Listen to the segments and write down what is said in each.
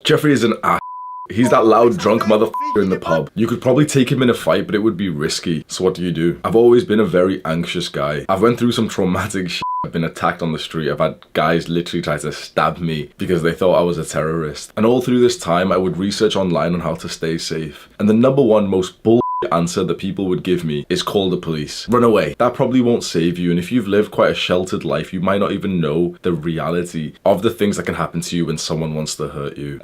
Jeffrey is an ass. He's that loud drunk motherfucker in the pub. You could probably take him in a fight, but it would be risky. So what do? I've always been a very anxious guy. I've went through some traumatic shit. I've been attacked on the street. I've had guys literally try to stab me because they thought I was a terrorist. And all through this time, I would research online on how to stay safe. And the number one most bull answer that people would give me is call the police. Run away. That probably won't save you, and if you've lived quite a sheltered life, you might not even know the reality of the things that can happen to you when someone wants to hurt you.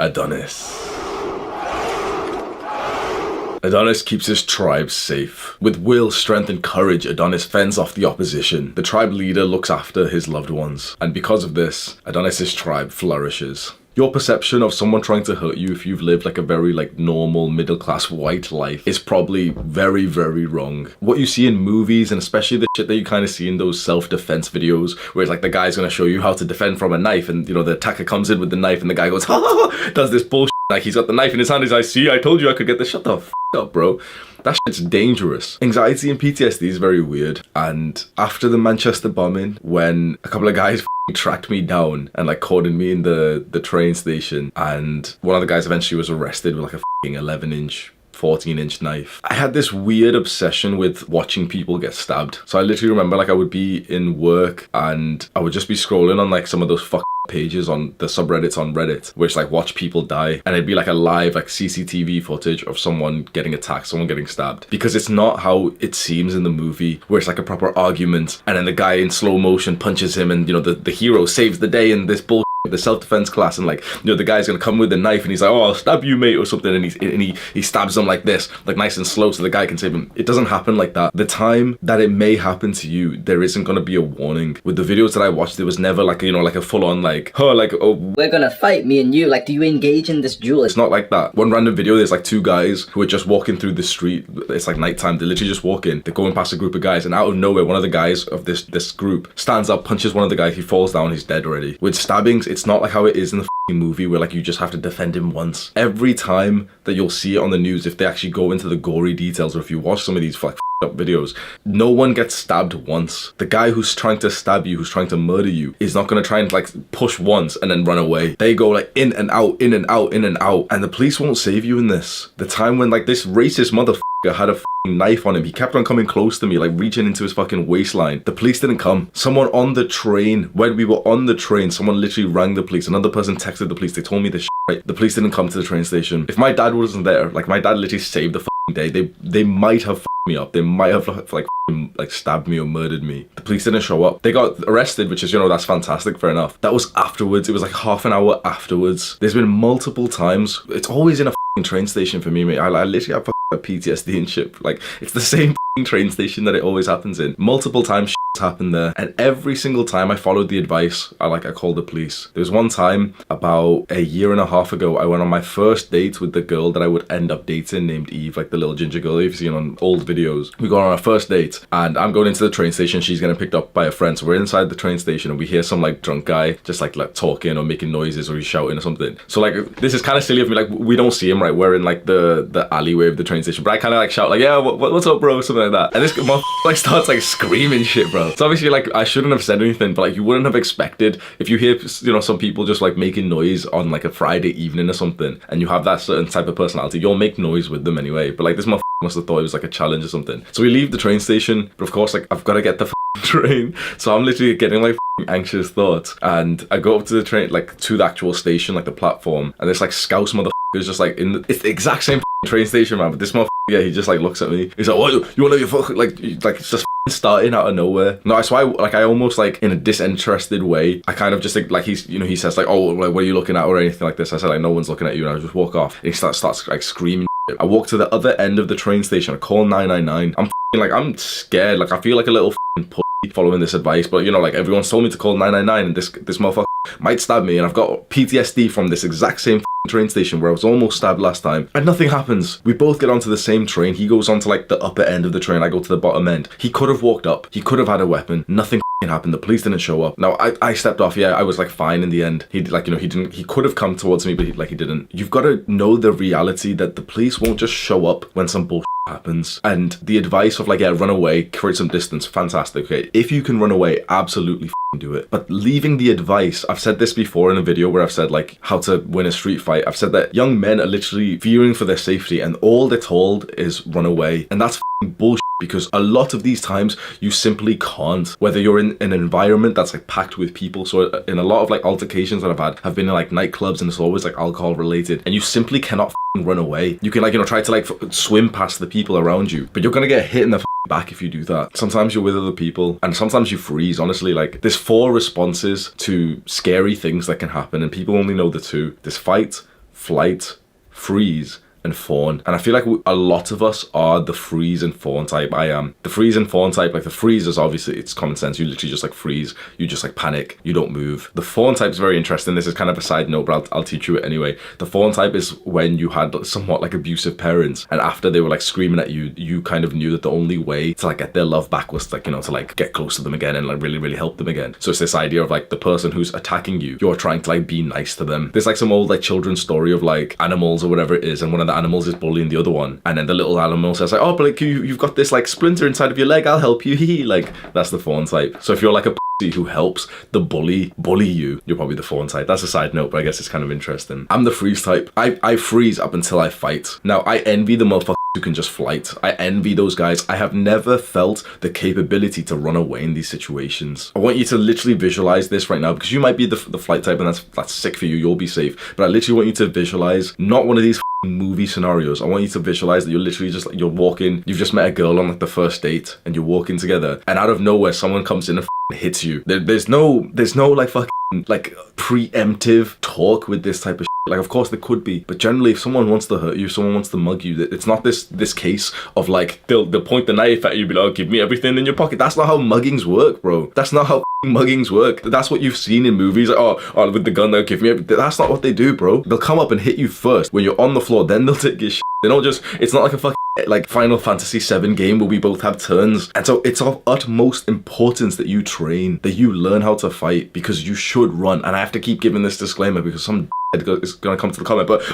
Adonis keeps his tribe safe. With will, strength, and courage, Adonis fends off the opposition. The tribe leader looks after his loved ones. And because of this, Adonis's tribe flourishes. Your perception of someone trying to hurt you if you've lived like a very normal middle-class white life is probably very, very wrong. What you see in movies, and especially the shit that you kind of see in those self-defense videos where it's like the guy's gonna show you how to defend from a knife, and you know the attacker comes in with the knife and the guy goes ha ha ha, does this bullshit like he's got the knife in his hand. He's like, see, I told you I could get this. Shut the f up, bro. That shit's dangerous. Anxiety and PTSD is very weird. And after the Manchester bombing, when a couple of guys tracked me down and like cornered me in the train station, and one of the guys eventually was arrested with like a 11-inch 14-inch knife. I had this weird obsession with watching people get stabbed. So I literally remember like I would be in work and I would just be scrolling on like some of those pages on the subreddits on Reddit, which like watch people die, and it'd be like a live like CCTV footage of someone getting attacked, someone getting stabbed, because it's not how it seems in the movie where it's like a proper argument and then the guy in slow motion punches him and you know the hero saves the day in this bull the self-defense class, and like you know the guy's gonna come with a knife and he's like, oh, I'll stab you mate or something, and he stabs him like this, like nice and slow so the guy can save him. It doesn't happen like that. The time that it may happen to you, there isn't gonna be a warning. With the videos that I watched, there was never like, you know, like a full-on like, oh, like, oh, we're gonna fight, me and you, like, do you engage in this duel? It's not like that. One random video, there's like two guys who are just walking through the street. It's like nighttime, they're literally just walking, they're going past a group of guys, and out of nowhere one of the guys of this group stands up, punches one of the guys, he falls down, he's dead already. With stabbings, it's not like how it is in the movie where like you just have to defend him once. Every time that you'll see it on the news, if they actually go into the gory details, or if you watch some of these like up videos, no one gets stabbed once. The guy who's trying to stab you, who's trying to murder you, is not going to try and like push once and then run away. They go like in and out, in and out, in and out, and the police won't save you in this. The time when like this racist motherfucker had a knife on him, he kept on coming close to me, like reaching into his fucking waistline. The police didn't come. Someone on the train, when we were on the train, someone literally rang the police. Another person texted the police. They told me this shit, right? The police didn't come to the train station. If my dad wasn't there, like my dad literally saved the day, they might have me up. They might have like stabbed me or murdered me. The police didn't show up. They got arrested, which is, you know, that's fantastic, fair enough. That was afterwards. It was like half an hour afterwards. There's been multiple times. It's always in a train station for me, mate. I literally have PTSD and shit. Like, it's the same train station that it always happens in. Multiple times happened there, and every single time I followed the advice. I called the police. There was one time about a year and a half ago, I went on my first date with the girl that I would end up dating, named Eve, like the little ginger girl you've seen on old videos. We go on our first date, and I'm going into the train station. She's getting picked up by a friend, so we're inside the train station, and we hear some like drunk guy just like talking or making noises, or he's shouting or something. So like, this is kind of silly of me, like we don't see him, right? We're in like the alleyway of the train station, but I kind of like shout like, yeah, what's up, bro, something like that, and this like starts like screaming shit, bro. So obviously like I shouldn't have said anything, but like you wouldn't have expected, if you hear, you know, some people just like making noise on like a Friday evening or something, and you have that certain type of personality, you'll make noise with them anyway. But like this motherfucker must have thought it was like a challenge or something. So we leave the train station, but of course like I've got to get the train, so I'm literally getting like anxious thoughts, and I go up to the train, like to the actual station, like the platform, and this like scouse motherfucker is just like it's the exact same train station, man, but this motherfucker, yeah, he just like looks at me, he's like, what, you want to your fuck, like it's just starting out of nowhere. No, that's why I almost like in a disinterested way, I kind of just like he's, you know, he says like, oh, like, what are you looking at or anything like this. I said like, no one's looking at you, and I just walk off, and he starts like screaming. I walk to the other end of the train station, I call 999. I'm scared, like I feel like a little pussy following this advice, but you know, like everyone's told me to call 999, and this motherfucker might stab me, and I've got PTSD from this exact same train station where I was almost stabbed last time, and nothing happens. We both get onto the same train. He goes onto like the upper end of the train, I go to the bottom end. He could have walked up, he could have had a weapon, nothing happened. The police didn't show up. Now I stepped off, yeah, I was like fine in the end. He like, you know, he could have come towards me, but he didn't. You've got to know the reality that the police won't just show up when some bullshit happens. And the advice of like, yeah, run away, create some distance, fantastic. Okay, if you can run away, absolutely do it. But leaving the advice, I've said this before in a video where I've said like how to win a street fight. I've said that young men are literally fearing for their safety and all they're told is run away. And that's bullshit, because a lot of these times you simply can't, whether you're in an environment that's like packed with people. So in a lot of like altercations that I've had have been in like nightclubs, and it's always like alcohol related, and you simply cannot run away. You can like, you know, try to like swim past the people around you, but you're gonna get hit in the back if you do that. Sometimes you're with other people and sometimes you freeze. Honestly, like there's 4 responses to scary things that can happen, and people only know the 2. There's fight, flight, freeze, and fawn. And I feel like a lot of us are the freeze and fawn type. I am the freeze and fawn type. Like the freeze is obviously, it's common sense. You literally just like freeze. You just like panic. You don't move. The fawn type is very interesting. This is kind of a side note, but I'll teach you it anyway. The fawn type is when you had somewhat like abusive parents, and after they were like screaming at you, you kind of knew that the only way to like get their love back was like, you know, to like get close to them again and like really, really help them again. So it's this idea of like the person who's attacking you, you're trying to like be nice to them. There's like some old like children's story of like animals or whatever it is, and one of the animals is bullying the other one, and then the little animal says like, oh, but like you've got this like splinter inside of your leg, I'll help you. Like that's the fawn type. So if you're like a who helps the bully you, you're probably the fawn type. That's a side note, but I guess it's kind of interesting. I'm the freeze type. I freeze up until I fight. Now I envy the motherfuckers who can just flight. I envy those guys. I have never felt the capability to run away in these situations. I want you to literally visualize this right now, because you might be the flight type and that's sick for you, you'll be safe, but I literally want you to visualize not one of these movie scenarios. I want you to visualize that you're literally just like, you're walking, you've just met a girl on like the first date and you're walking together, and out of nowhere someone comes in and hits you. There's no like fucking like preemptive talk with this type of shit. Like of course there could be, but generally if someone wants to hurt you, if someone wants to mug you, it's not this case of like they'll point the knife at you, be like, oh, give me everything in your pocket. That's not how muggings work, bro. That's not how muggings work. That's what you've seen in movies, like, oh with the gun they'll give me everything. That's not what they do, bro. They'll come up and hit you first when you're on the floor, then they'll take your shit. They don't just, it's not like a fucking like Final Fantasy 7 game where we both have turns. And so it's of utmost importance that you train, that you learn how to fight, because you should run. And I have to keep giving this disclaimer because some is gonna come to the comment, but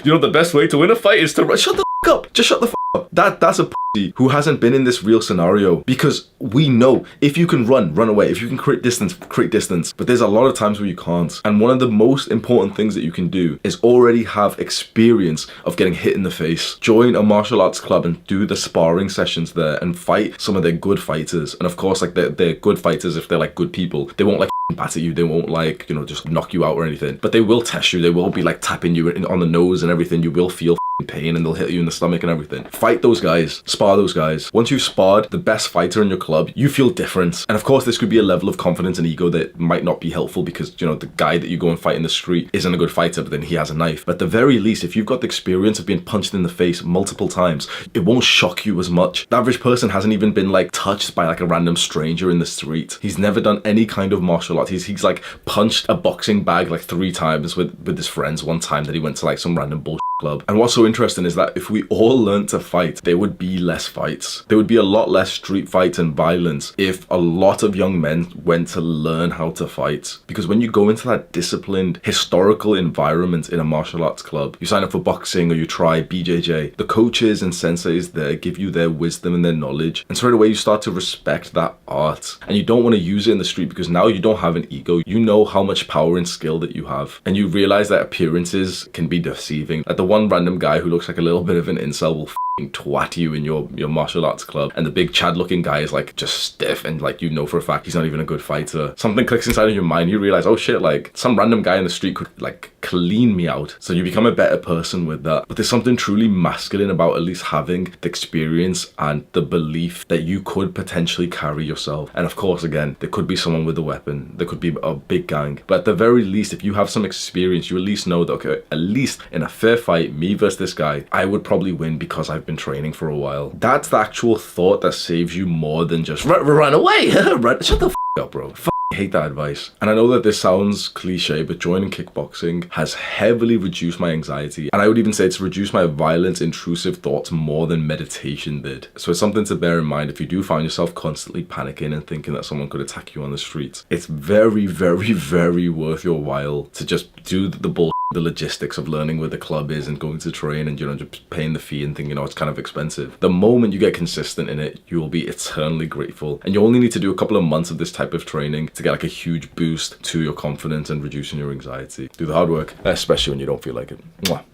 you know the best way to win a fight is to run. Shut the fuck up. Just shut the fuck up. That's a pussy who hasn't been in this real scenario, because we know if you can run away. If you can create distance, but there's a lot of times where you can't. And one of the most important things that you can do is already have experience of getting hit in the face. Join a martial arts club and do the sparring sessions there and fight some of their good fighters. And of course, like they're good fighters if they're like good people. They won't like bat at you, they won't like, you know, just knock you out or anything, but they will test you. They will be like tapping you on the nose and everything. You will feel pain and they'll hit you in the stomach and everything. Fight those guys, spar those guys. Once you've sparred the best fighter in your club, you feel different. And of course this could be a level of confidence and ego that might not be helpful, because you know the guy that you go and fight in the street isn't a good fighter, but then he has a knife. But at the very least, if you've got the experience of being punched in the face multiple times, it won't shock you as much. The average person hasn't even been like touched by like a random stranger in the street. He's never done any kind of martial arts. He's like punched a boxing bag like 3 times with his friends one time that he went to like some random bullshit club. And what's so interesting is that if we all learned to fight, there would be less fights. There would be a lot less street fights and violence if a lot of young men went to learn how to fight. Because when you go into that disciplined historical environment in a martial arts club, you sign up for boxing or you try BJJ, the coaches and senseis there give you their wisdom and their knowledge, and straight away you start to respect that art. And you don't want to use it in the street because now you don't have an ego. You know how much power and skill that you have, and you realize that appearances can be deceiving. Like the one random guy who looks like a little bit of an incel will twat you in your martial arts club, and the big Chad looking guy is like just stiff, and like you know for a fact he's not even a good fighter. Something clicks inside of your mind, you realize, oh shit, like some random guy in the street could like clean me out. So you become a better person with that. But there's something truly masculine about at least having the experience and the belief that you could potentially carry yourself. And of course, again, there could be someone with a weapon, there could be a big gang, but at the very least, if you have some experience, you at least know that, okay, at least in a fair fight, me versus this guy, I would probably win because I've been training for a while. That's the actual thought that saves you more than just run away. Shut the up, bro. I hate that advice. And I know that this sounds cliche, but joining kickboxing has heavily reduced my anxiety, and I would even say it's reduced my violent, intrusive thoughts more than meditation did. So it's something to bear in mind if you do find yourself constantly panicking and thinking that someone could attack you on the streets. It's very, very, very worth your while to just do the bullshit the logistics of learning where the club is and going to train and, you know, just paying the fee and thinking, you know, it's kind of expensive. The moment you get consistent in it, you will be eternally grateful. And you only need to do a couple of months of this type of training to get like a huge boost to your confidence and reducing your anxiety. Do the hard work, especially when you don't feel like it. Mwah.